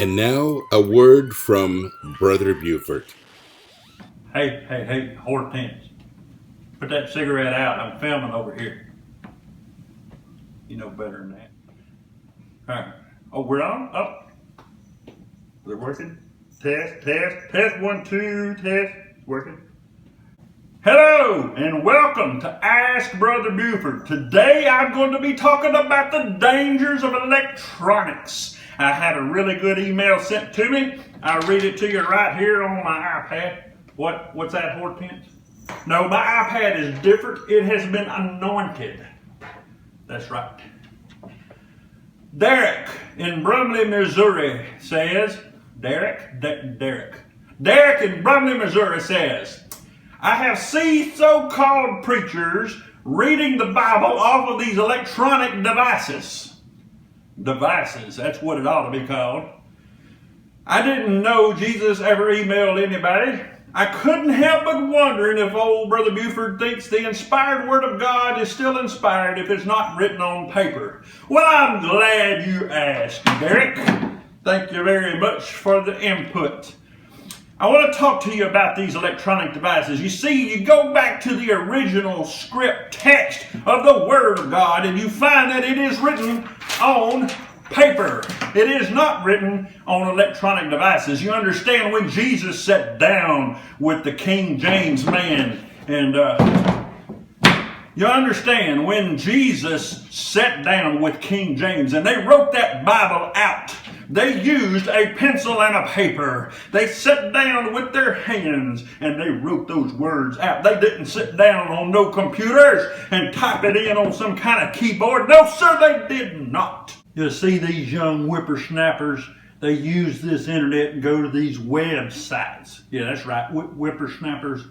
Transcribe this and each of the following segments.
And now, a word from Brother Buford. Hey, Hortense. Put that cigarette out. I'm filming over here. You know better than that. All right. Oh, we're on? Oh. They're working? Test, 1, 2, test. Working? Hello, and welcome to Ask Brother Buford. Today I'm going to be talking about the dangers of electronics. I had a really good email sent to me. I'll read it to you right here on my iPad. What's that, Hortense? No, my iPad is different. It has been anointed. That's right. Derek in Brumley, Missouri says, Derek in Brumley, Missouri says, I have seen so-called preachers reading the Bible off of these electronic devices. Devices, that's what it ought to be called. I didn't know Jesus ever emailed anybody. I couldn't help but wondering if old Brother Buford thinks the inspired Word of God is still inspired if it's not written on paper. Well, I'm glad you asked, Derek. Thank you very much for the input. I want to talk to you about these electronic devices. You see, you go back to the original script text of the Word of God and you find that it is written on paper. It is not written on electronic devices. You understand when Jesus sat down with the King James man and you understand when Jesus sat down with King James and they wrote that Bible out. They used a pencil and a paper. They sat down with their hands and they wrote those words out. They didn't sit down on no computers and type it in on some kind of keyboard. No, sir, they did not. You see, these young whippersnappers, they use this internet and go to these websites. Yeah, that's right, whippersnappers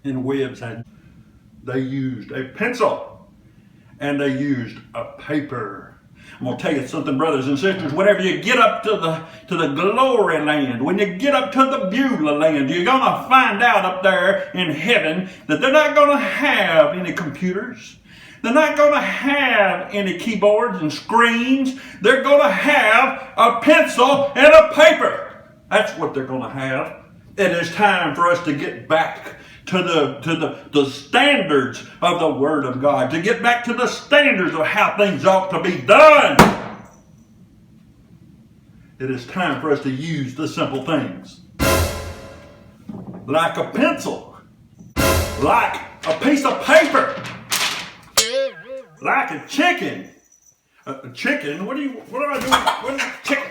and websites. They used a pencil and they used a paper. I'm going to tell you something, brothers and sisters. Whenever you get up to the glory land, when you get up to the Beulah land, you're going to find out up there in heaven that they're not going to have any computers. They're not going to have any keyboards and screens. They're going to have a pencil and a paper. That's what they're going to have. It is time for us to get back to the standards of the Word of God, to get back to the standards of how things ought to be done. It is time for us to use the simple things. Like a pencil. Like a piece of paper. Like a chicken. A chicken? What am I doing? What is chicken?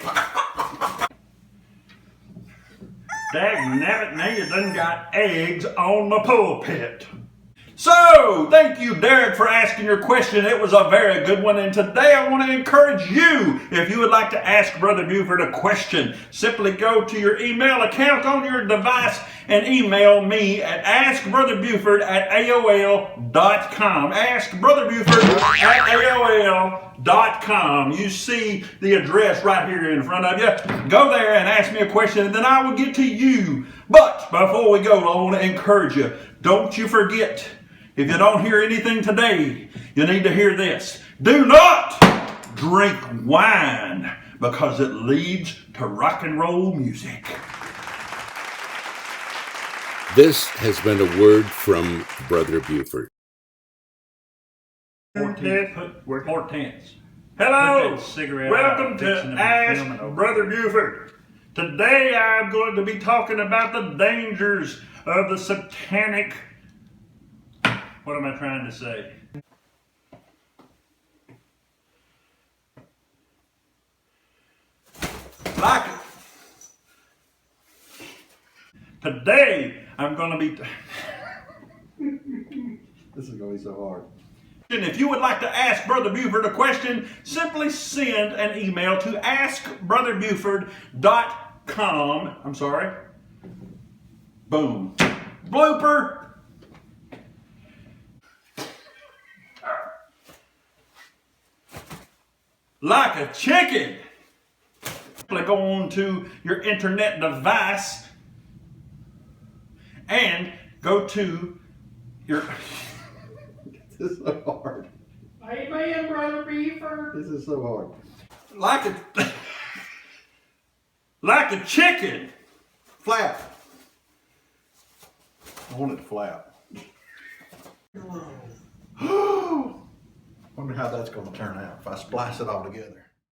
Dagnabbit, now you done got eggs on the pulpit. So, thank you, Derek, for asking your question. It was a very good one. And today I want to encourage you, if you would like to ask Brother Buford a question, simply go to your email account on your device and email me at askbrotherbuford@aol.com. askbrotherbuford@aol.com. You see the address right here in front of you. Go there and ask me a question, and then I will get to you. But before we go, I want to encourage you, don't you forget, if you don't hear anything today, you need to hear this. Do not drink wine because it leads to rock and roll music. This has been a word from Brother Buford. Hortense. Hello, welcome to Ask Brother Buford. Today I'm going to be talking about the dangers of the satanic. What am I trying to say? Like it. Today I'm going to be. This is going to be so hard. If you would like to ask Brother Buford a question, simply send an email to askbrotherbuford.com. I'm sorry. Boom. Blooper. Like a chicken. Simply go on to your internet device and go to your. This is so hard. Amen, Brother Buford. This is so hard. Like a. like a chicken. Flat. I want it flat. Wonder how that's going to turn out if I splice it all together.